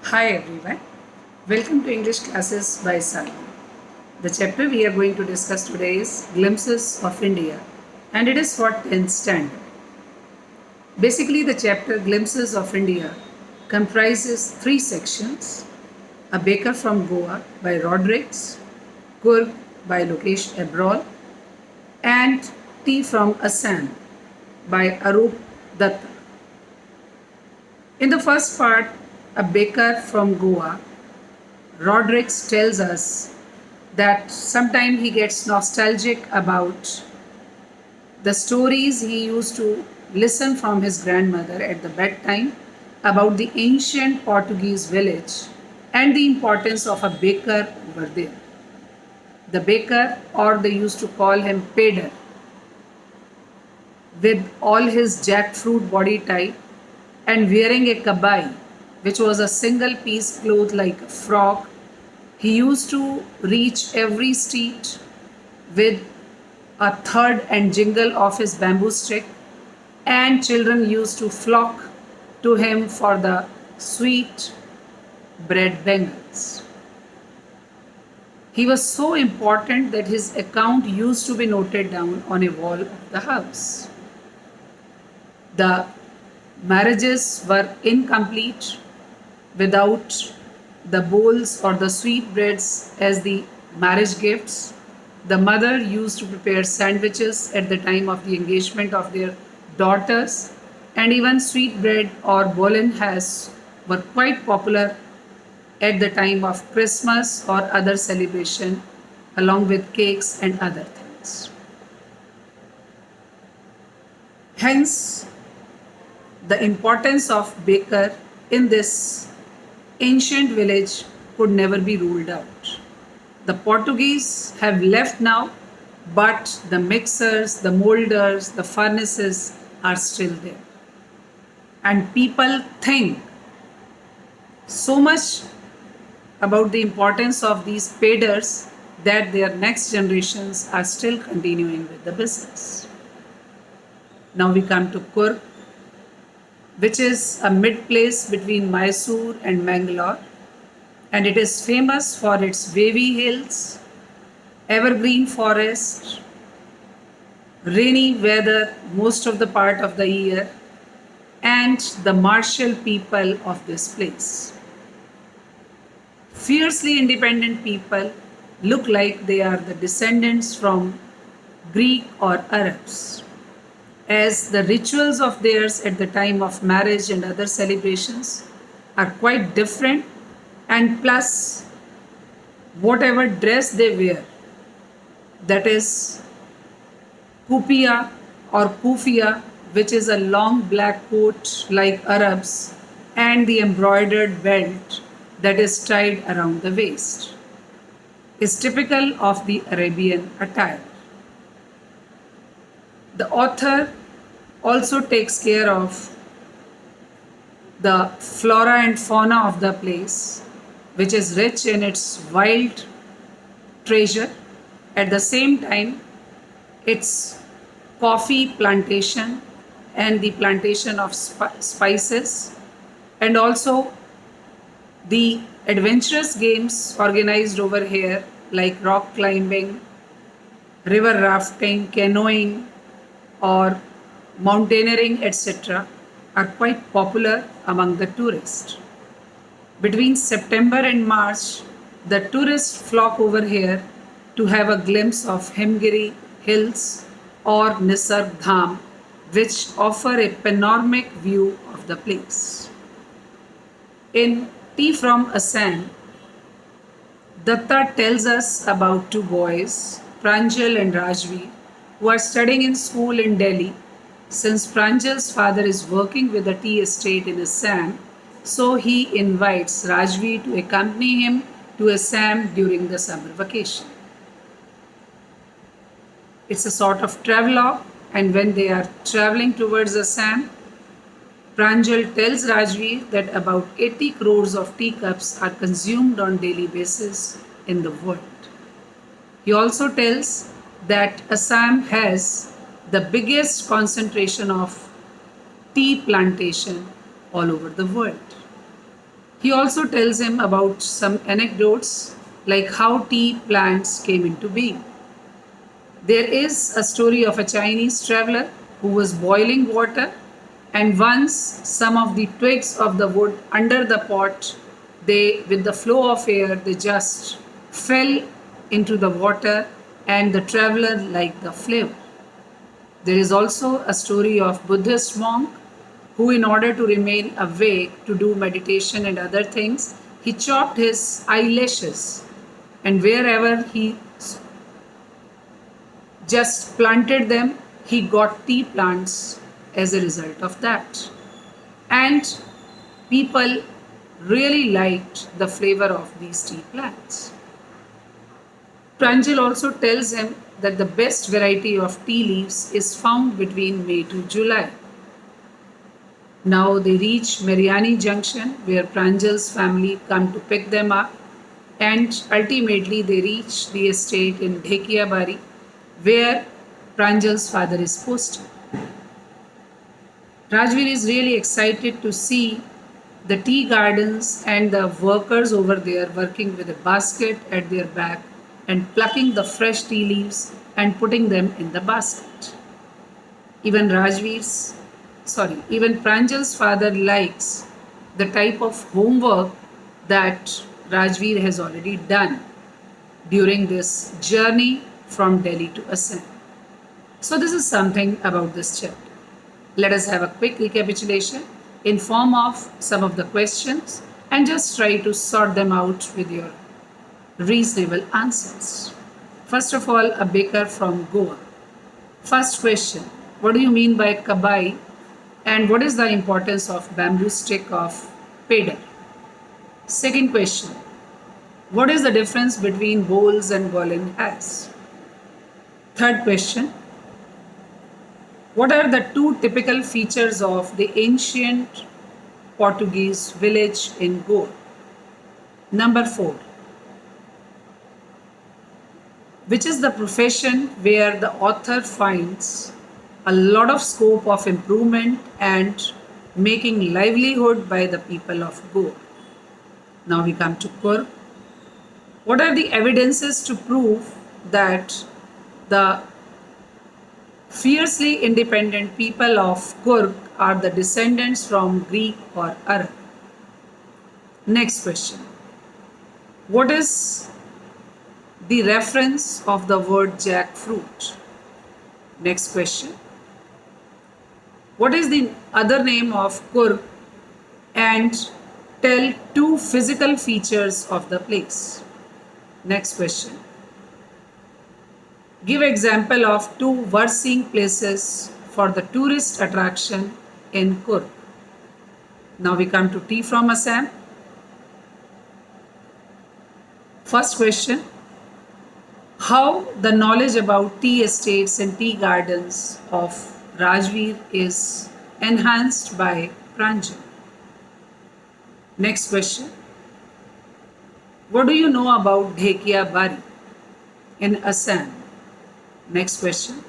Hi everyone, welcome to English classes by Sally. The chapter we are going to discuss today is Glimpses of India and it is for 10th standard. Basically, the chapter Glimpses of India comprises three sections: A Baker from Goa by Rodrigues, Kurg by Lokesh Abrol, and Tea from Assam by Arup Datta. In the first part, A Baker from Goa, Rodrigues tells us that sometimes he gets nostalgic about the stories he used to listen from his grandmother at the bedtime about the ancient Portuguese village and the importance of a baker over there. The baker, or they used to call him Peder, with all his jackfruit body type and wearing a kabai, which was a single piece cloth like a frock. He used to reach every street with a thud and jingle of his bamboo stick, and children used to flock to him for the sweet bread bangles. He was so important that his account used to be noted down on a wall of the house. The marriages were incomplete without the bowls or the sweetbreads as the marriage gifts. The mother used to prepare sandwiches at the time of the engagement of their daughters, and even sweetbread or bolenhas were quite popular at the time of Christmas or other celebration, along with cakes and other things. Hence, the importance of baker in this ancient village could never be ruled out. The Portuguese have left now, but the mixers, the molders, the furnaces are still there. And people think so much about the importance of these paders that their next generations are still continuing with the business. Now we come to Kurg, which is a mid place between Mysore and Mangalore, and it is famous for its wavy hills, evergreen forest, rainy weather most of the part of the year, and the martial people of this place. Fiercely independent people look like they are the descendants from Greek or Arabs, as the rituals of theirs at the time of marriage and other celebrations are quite different, and plus whatever dress they wear, that is kupia or kufia, which is a long black coat like Arabs, and the embroidered belt that is tied around the waist, is typical of the Arabian attire. The author also takes care of the flora and fauna of the place, which is rich in its wild treasure. At the same time, its coffee plantation and the plantation of spices, and also the adventurous games organized over here like rock climbing, river rafting, canoeing, or mountaineering, etc., are quite popular among the tourists. Between September and March, the tourists flock over here to have a glimpse of Himgiri Hills or Nisarg Dham, which offer a panoramic view of the place. In Tea from Assam, Datta tells us about two boys, Pranjal and Rajveer, who are studying in school in Delhi. Since Pranjal's father is working with a tea estate in Assam, so he invites Rajveer to accompany him to Assam during the summer vacation. It's a sort of travelogue, and when they are traveling towards Assam, Pranjal tells Rajveer that about 80 crores of teacups are consumed on daily basis in the world. He also tells that Assam has the biggest concentration of tea plantation all over the world. He also tells him about some anecdotes like how tea plants came into being. There is a story of a Chinese traveler who was boiling water, and once some of the twigs of the wood under the pot, they, with the flow of air, they just fell into the water, and the traveler liked the flavor. There is also a story of Buddhist monk who, in order to remain awake to do meditation and other things, he chopped his eyelashes, and wherever he just planted them, he got tea plants as a result of that. And people really liked the flavor of these tea plants. Pranjal also tells him that the best variety of tea leaves is found between May to July. Now they reach Mariani Junction, where Pranjal's family come to pick them up, and ultimately they reach the estate in Dhekiabari, where Pranjal's father is posted. Rajveer is really excited to see the tea gardens and the workers over there working with a basket at their back and plucking the fresh tea leaves and putting them in the basket. Even even Pranjal's father likes the type of homework that Rajveer has already done during this journey from Delhi to Assam. So this is something about this chapter. Let us have a quick recapitulation in form of some of the questions and just try to sort them out with your reasonable answers. First of all, a baker from Goa. First question, what do you mean by kabai, and what is the importance of bamboo stick of pedar? Second question, what is the difference between bowls and bowling hats? Third question, what are the two typical features of the ancient Portuguese village in Goa? Number 4, which is the profession where the author finds a lot of scope of improvement and making livelihood by the people of Goa? Now we come to Kurg. What are the evidences to prove that the fiercely independent people of Kurg are the descendants from Greek or Arab? Next question. What is the reference of the word jackfruit? Next question. What is the other name of Kurg, and tell two physical features of the place? Next question. Give example of two worth-seeing places for the tourist attraction in Kurg. Now we come to tea from Assam. First question, how the knowledge about tea estates and tea gardens of Rajveer is enhanced by Pranjal. Next question, what do you know about Dhekiabari in Assam? Next question,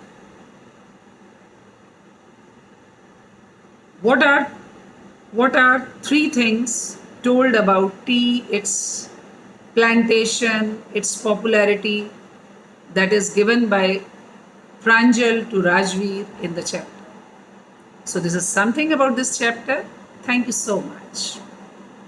what are three things told about tea, its plantation, its popularity, that is given by Pranjal to Rajveer in the chapter? So this is something about this chapter. Thank you so much.